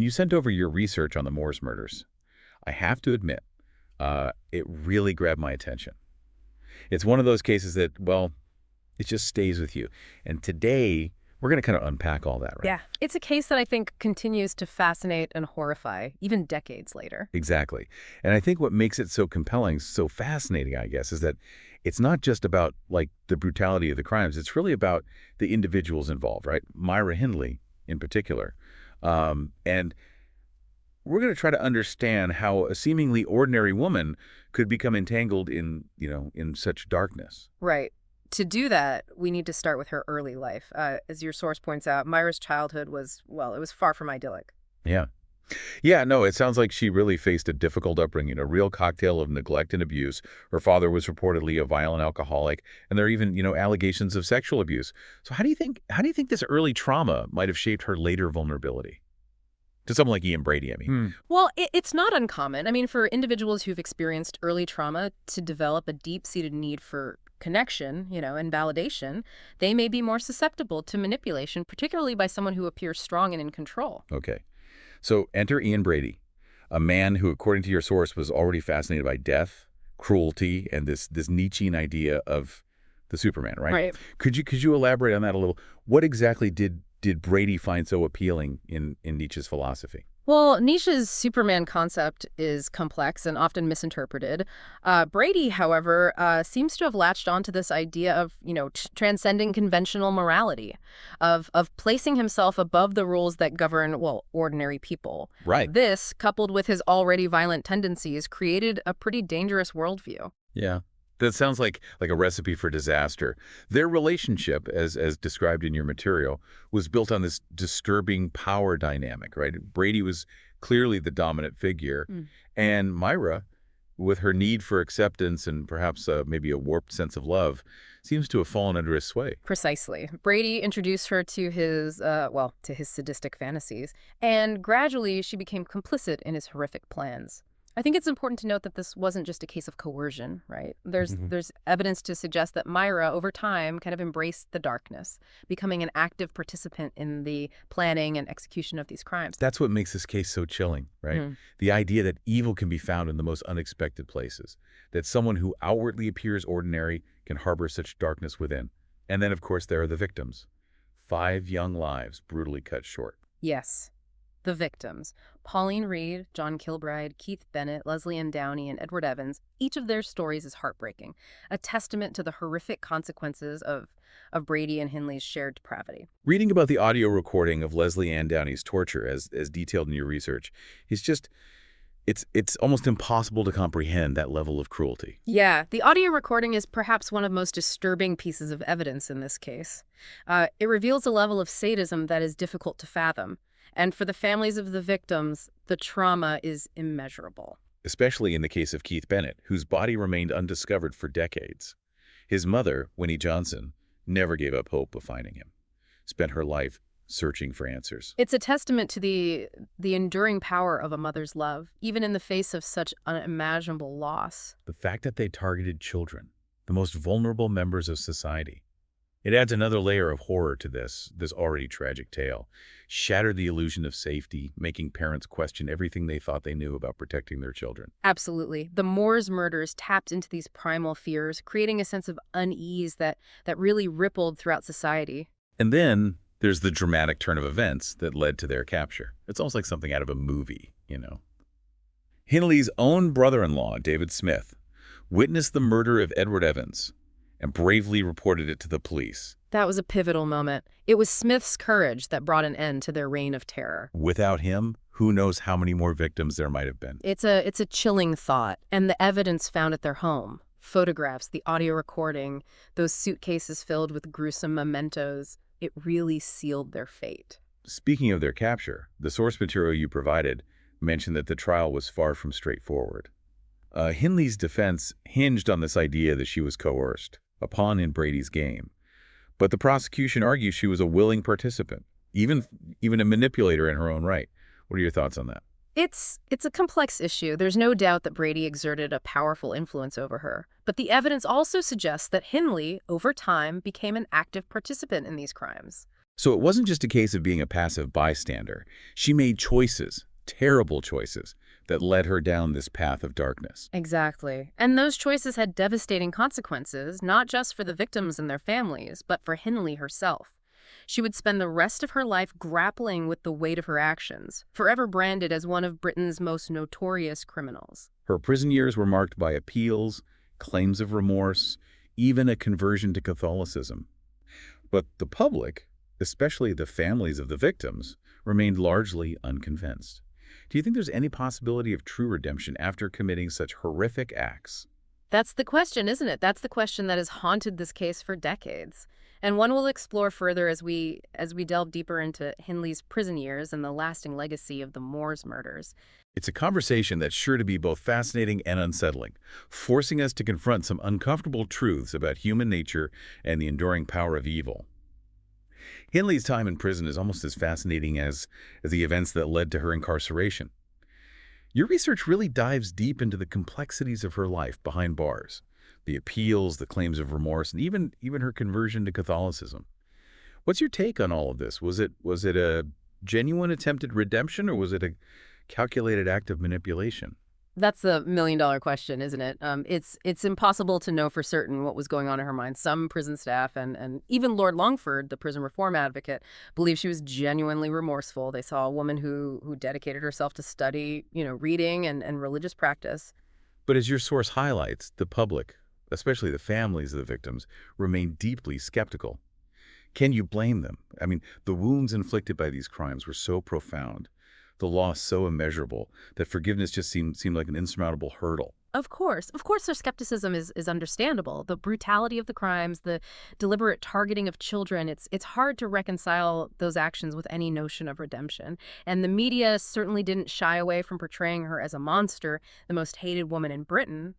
you sent over your research on the Moores murders, I have to admit, it really grabbed my attention. It's one of those cases that, well, it just stays with you. And today, we're going to kind of unpack all that, right? Yeah, it's a case that I think continues to fascinate and horrify, even decades later. Exactly. And I think what makes it so compelling, so fascinating, I guess, is that it's not just about, like, the brutality of the crimes. It's really about the individuals involved, right? Myra Hindley, in particular. And we're going to try to understand how a seemingly ordinary woman could become entangled in, in such darkness. Right. To do that, we need to start with her early life. As your source points out, Myra's childhood was, well, it was far from idyllic. Yeah. Yeah, no, it sounds like she really faced a difficult upbringing, a real cocktail of neglect and abuse. Her father was reportedly a violent alcoholic, and there are even, allegations of sexual abuse. So how do you think this early trauma might have shaped her later vulnerability? To someone like Ian Brady, I mean. Well, it's not uncommon. I mean, for individuals who've experienced early trauma to develop a deep-seated need for connection, and validation, they may be more susceptible to manipulation, particularly by someone who appears strong and in control. Okay. So enter Ian Brady, a man who, according to your source, was already fascinated by death, cruelty, and this Nietzschean idea of the Superman, right? Right. Could you elaborate on that a little? What exactly did Brady find so appealing in Nietzsche's philosophy? Well, Nietzsche's Superman concept is complex and often misinterpreted. Brady, however, seems to have latched onto this idea of, transcending conventional morality, of placing himself above the rules that govern, well, ordinary people. Right. This, coupled with his already violent tendencies, created a pretty dangerous worldview. Yeah. That sounds like a recipe for disaster. Their relationship, as described in your material, was built on this disturbing power dynamic, right? Brady was clearly the dominant figure, and Myra, with her need for acceptance and perhaps maybe a warped sense of love, seems to have fallen under his sway. Precisely. Brady introduced her to his sadistic fantasies, and gradually she became complicit in his horrific plans. I think it's important to note that this wasn't just a case of coercion, right? There's evidence to suggest that Myra, over time, kind of embraced the darkness, becoming an active participant in the planning and execution of these crimes. That's what makes this case so chilling, right? The idea that evil can be found in the most unexpected places, that someone who outwardly appears ordinary can harbor such darkness within. And then, of course, there are the victims. 5 young lives brutally cut short. Yes. The victims, Pauline Reed, John Kilbride, Keith Bennett, Leslie Ann Downey, and Edward Evans, each of their stories is heartbreaking, a testament to the horrific consequences of Brady and Hindley's shared depravity. Reading about the audio recording of Leslie Ann Downey's torture, as detailed in your research, is just, it's almost impossible to comprehend that level of cruelty. Yeah, the audio recording is perhaps one of the most disturbing pieces of evidence in this case. It reveals a level of sadism that is difficult to fathom. And for the families of the victims, the trauma is immeasurable. Especially in the case of Keith Bennett, whose body remained undiscovered for decades. His mother, Winnie Johnson, never gave up hope of finding him, spent her life searching for answers. It's a testament to the enduring power of a mother's love, even in the face of such unimaginable loss. The fact that they targeted children, the most vulnerable members of society, it adds another layer of horror to this already tragic tale. Shattered the illusion of safety, making parents question everything they thought they knew about protecting their children. Absolutely. The Moores murders tapped into these primal fears, creating a sense of unease that really rippled throughout society. And then there's the dramatic turn of events that led to their capture. It's almost like something out of a movie, Hindley's own brother-in-law, David Smith, witnessed the murder of Edward Evans and bravely reported it to the police. That was a pivotal moment. It was Smith's courage that brought an end to their reign of terror. Without him, who knows how many more victims there might have been. It's a chilling thought. And the evidence found at their home, photographs, the audio recording, those suitcases filled with gruesome mementos, it really sealed their fate. Speaking of their capture, the source material you provided mentioned that the trial was far from straightforward. Hindley's defense hinged on this idea that she was coerced, a pawn in Brady's game. But the prosecution argues she was a willing participant, even a manipulator in her own right. What are your thoughts on that? It's a complex issue. There's no doubt that Brady exerted a powerful influence over her. But the evidence also suggests that Hindley, over time, became an active participant in these crimes. So it wasn't just a case of being a passive bystander. She made choices, terrible choices, that led her down this path of darkness. Exactly. And those choices had devastating consequences, not just for the victims and their families, but for Hindley herself. She would spend the rest of her life grappling with the weight of her actions, forever branded as one of Britain's most notorious criminals. Her prison years were marked by appeals, claims of remorse, even a conversion to Catholicism. But the public, especially the families of the victims, remained largely unconvinced. Do you think there's any possibility of true redemption after committing such horrific acts? That's the question, isn't it? That's the question that has haunted this case for decades. And one we'll explore further as we delve deeper into Hindley's prison years and the lasting legacy of the Moors murders. It's a conversation that's sure to be both fascinating and unsettling, forcing us to confront some uncomfortable truths about human nature and the enduring power of evil. Hindley's time in prison is almost as fascinating as the events that led to her incarceration. Your research really dives deep into the complexities of her life behind bars, the appeals, the claims of remorse, and even her conversion to Catholicism. What's your take on all of this? Was it a genuine attempted redemption, or was it a calculated act of manipulation? That's the million-dollar question, isn't it? It's impossible to know for certain what was going on in her mind. Some prison staff and even Lord Longford, the prison reform advocate, believe she was genuinely remorseful. They saw a woman who dedicated herself to study, reading and religious practice. But as your source highlights, the public, especially the families of the victims, remain deeply skeptical. Can you blame them? I mean, the wounds inflicted by these crimes were so profound, the loss so immeasurable, that forgiveness just seemed like an insurmountable hurdle. Of course, their skepticism is understandable. The brutality of the crimes, the deliberate targeting of children, it's hard to reconcile those actions with any notion of redemption. And the media certainly didn't shy away from portraying her as a monster, the most hated woman in Britain.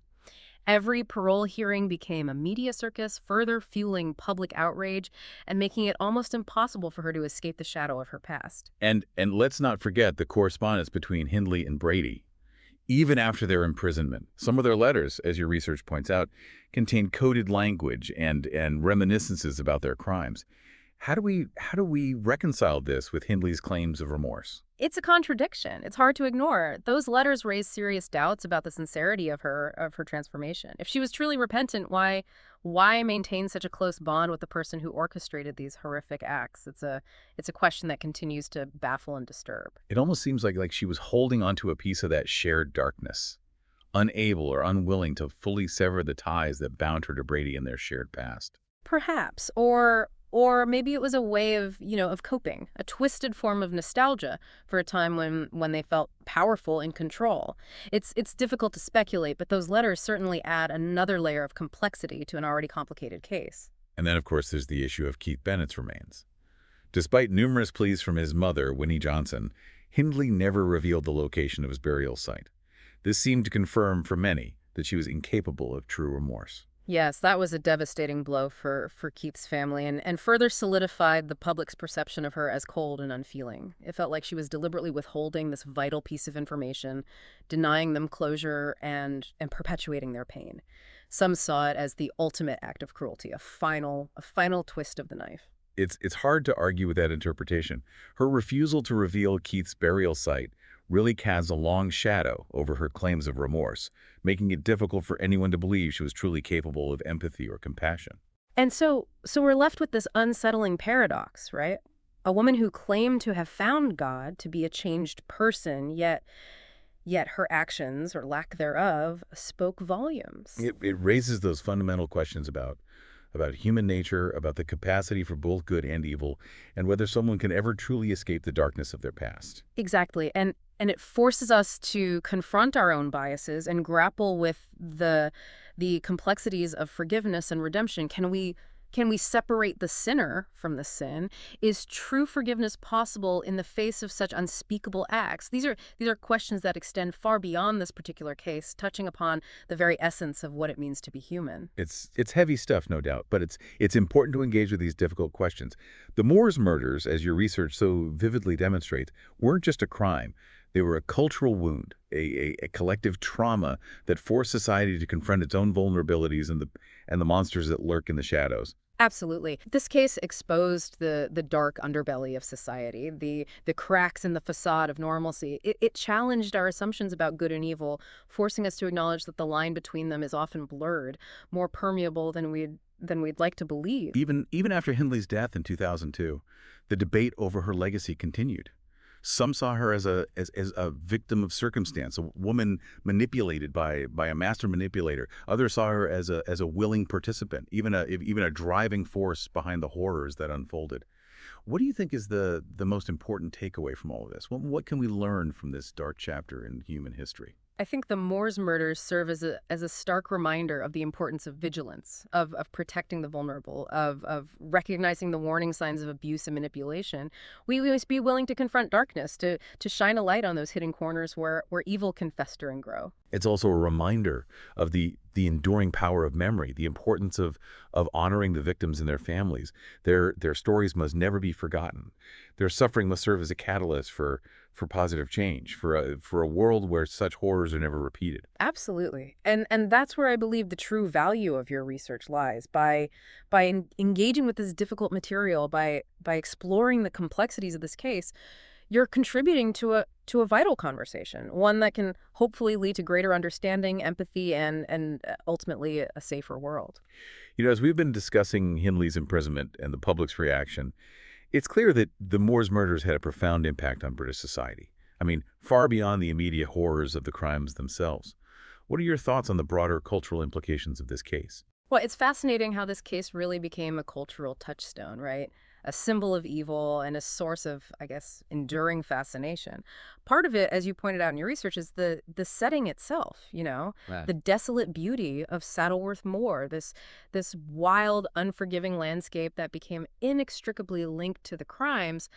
Every parole hearing became a media circus, further fueling public outrage and making it almost impossible for her to escape the shadow of her past. And let's not forget the correspondence between Hindley and Brady. Even after their imprisonment, some of their letters, as your research points out, contain coded language and reminiscences about their crimes. How do we reconcile this with Hindley's claims of remorse? It's a contradiction. It's hard to ignore. Those letters raise serious doubts about the sincerity of her transformation. If she was truly repentant, why maintain such a close bond with the person who orchestrated these horrific acts? It's a question that continues to baffle and disturb. It almost seems like she was holding onto a piece of that shared darkness, unable or unwilling to fully sever the ties that bound her to Brady in their shared past. Perhaps, or maybe it was a way of coping, a twisted form of nostalgia for a time when they felt powerful and control. It's difficult to speculate, but those letters certainly add another layer of complexity to an already complicated case. And then, of course, there's the issue of Keith Bennett's remains. Despite numerous pleas from his mother, Winnie Johnson, Hindley never revealed the location of his burial site. This seemed to confirm for many that she was incapable of true remorse. Yes, that was a devastating blow for Keith's family and further solidified the public's perception of her as cold and unfeeling. It felt like she was deliberately withholding this vital piece of information, denying them closure and perpetuating their pain. Some saw it as the ultimate act of cruelty, a final twist of the knife. It's hard to argue with that interpretation. Her refusal to reveal Keith's burial site really casts a long shadow over her claims of remorse, making it difficult for anyone to believe she was truly capable of empathy or compassion. And so we're left with this unsettling paradox, right? A woman who claimed to have found God to be a changed person, yet her actions, or lack thereof, spoke volumes. It raises those fundamental questions about human nature, about the capacity for both good and evil, and whether someone can ever truly escape the darkness of their past. Exactly. And it forces us to confront our own biases and grapple with the complexities of forgiveness and redemption. Can we separate the sinner from the sin? Is true forgiveness possible in the face of such unspeakable acts? These are questions that extend far beyond this particular case, touching upon the very essence of what it means to be human. It's heavy stuff, no doubt, but it's important to engage with these difficult questions. The Moors murders, as your research so vividly demonstrates, weren't just a crime. They were a cultural wound, a collective trauma that forced society to confront its own vulnerabilities and the monsters that lurk in the shadows. Absolutely. This case exposed the dark underbelly of society, the cracks in the facade of normalcy. It challenged our assumptions about good and evil, forcing us to acknowledge that the line between them is often blurred, more permeable than we'd like to believe. Even after Hindley's death in 2002, the debate over her legacy continued. Some saw her as a victim of circumstance, a woman manipulated by a master manipulator. Others saw her as a willing participant, even a driving force behind the horrors that unfolded. What do you think is the most important takeaway from all of this? What can we learn from this dark chapter in human history? I think the Moors murders serve as a stark reminder of the importance of vigilance, of protecting the vulnerable, of recognizing the warning signs of abuse and manipulation. We must be willing to confront darkness, to shine a light on those hidden corners where evil can fester and grow. It's also a reminder of the enduring power of memory, the importance of honoring the victims and their families. Their stories must never be forgotten. Their suffering must serve as a catalyst for positive change, for a world where such horrors are never repeated. Absolutely. And that's where I believe the true value of your research lies. By engaging with this difficult material, by exploring the complexities of this case, you're contributing to a vital conversation, one that can hopefully lead to greater understanding, empathy, and ultimately a safer world. As we've been discussing Hindley's imprisonment and the public's reaction, it's clear that the Moors murders had a profound impact on British society. I mean, far beyond the immediate horrors of the crimes themselves. What are your thoughts on the broader cultural implications of this case? Well, it's fascinating how this case really became a cultural touchstone, right? A symbol of evil and a source of, I guess, enduring fascination. Part of it, as you pointed out in your research, is the setting itself, Right. the desolate beauty of Saddleworth Moor, this wild, unforgiving landscape that became inextricably linked to the crimes.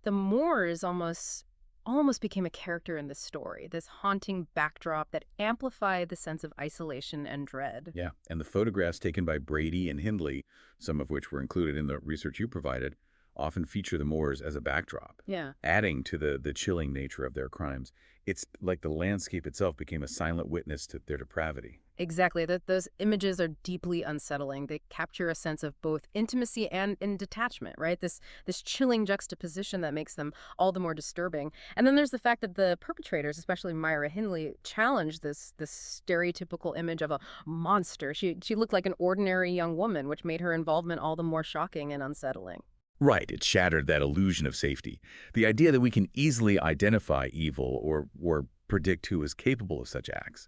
The Moors almost became a character in this story, this haunting backdrop that amplified the sense of isolation and dread. Yeah, and the photographs taken by Brady and Hindley, some of which were included in the research you provided, often feature the Moors as a backdrop, Yeah. adding to the chilling nature of their crimes. It's like the landscape itself became a silent witness to their depravity. Exactly. Those images are deeply unsettling. They capture a sense of both intimacy and detachment, right? This chilling juxtaposition that makes them all the more disturbing. And then there's the fact that the perpetrators, especially Myra Hindley, challenged this stereotypical image of a monster. She looked like an ordinary young woman, which made her involvement all the more shocking and unsettling. Right, it shattered that illusion of safety. The idea that we can easily identify evil or predict who is capable of such acts.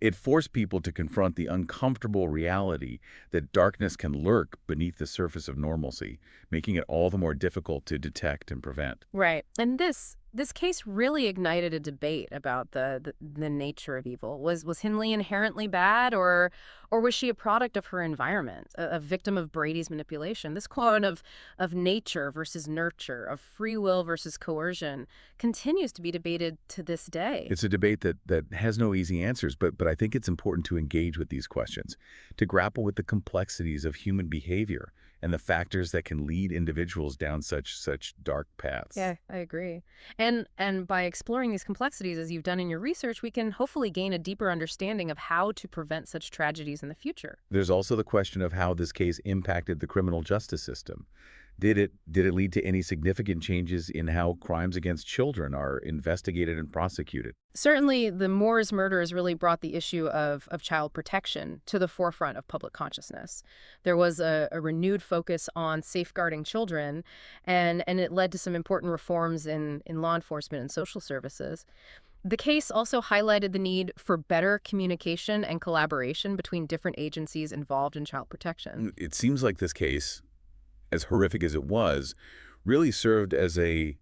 It forced people to confront the uncomfortable reality that darkness can lurk beneath the surface of normalcy, making it all the more difficult to detect and prevent. Right. And this case really ignited a debate about the nature of evil. Was Hindley inherently bad, or was she a product of her environment, a victim of Brady's manipulation? This question of nature versus nurture, of free will versus coercion, continues to be debated to this day. It's a debate that has no easy answers, but I think it's important to engage with these questions, to grapple with the complexities of human behavior and the factors that can lead individuals down such dark paths. Yeah, I agree. And by exploring these complexities, as you've done in your research, we can hopefully gain a deeper understanding of how to prevent such tragedies in the future. There's also the question of how this case impacted the criminal justice system. Did it lead to any significant changes in how crimes against children are investigated and prosecuted? Certainly, the Moors murders really brought the issue of child protection to the forefront of public consciousness. There was a renewed focus on safeguarding children, and it led to some important reforms in law enforcement and social services. The case also highlighted the need for better communication and collaboration between different agencies involved in child protection. It seems like this case, as horrific as it was, really served as a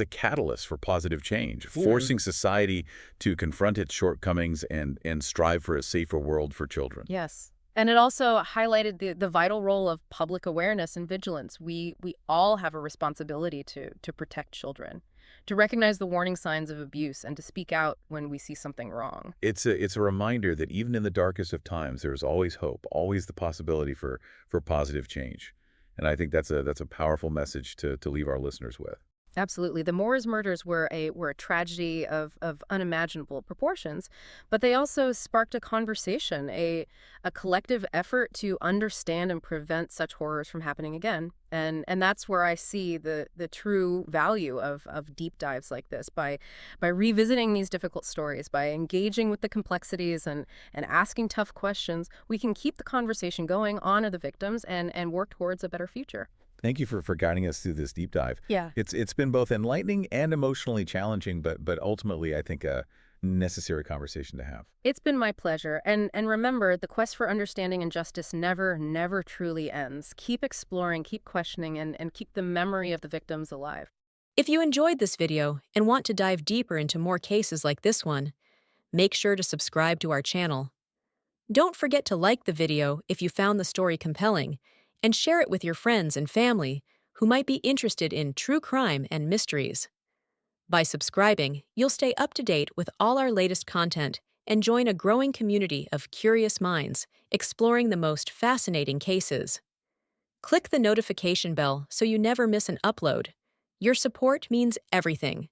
catalyst for positive change, forcing society to confront its shortcomings and strive for a safer world for children. Yes. And it also highlighted the vital role of public awareness and vigilance. We all have a responsibility to protect children, to recognize the warning signs of abuse, and to speak out when we see something wrong. It's a reminder that even in the darkest of times, there is always hope, always the possibility for positive change. And I think that's a powerful message to leave our listeners with. Absolutely. The Moors murders were a tragedy of unimaginable proportions, but they also sparked a conversation, a collective effort to understand and prevent such horrors from happening again. And that's where I see the true value of deep dives like this by revisiting these difficult stories, by engaging with the complexities and asking tough questions, we can keep the conversation going, honor the victims, and work towards a better future. Thank you for guiding us through this deep dive. Yeah. It's been both enlightening and emotionally challenging, but ultimately, I think a necessary conversation to have. It's been my pleasure. And remember, the quest for understanding and justice never truly ends. Keep exploring, keep questioning, and keep the memory of the victims alive. If you enjoyed this video and want to dive deeper into more cases like this one, make sure to subscribe to our channel. Don't forget to like the video if you found the story compelling, and share it with your friends and family who might be interested in true crime and mysteries. By subscribing, you'll stay up to date with all our latest content and join a growing community of curious minds exploring the most fascinating cases. Click the notification bell so you never miss an upload. Your support means everything.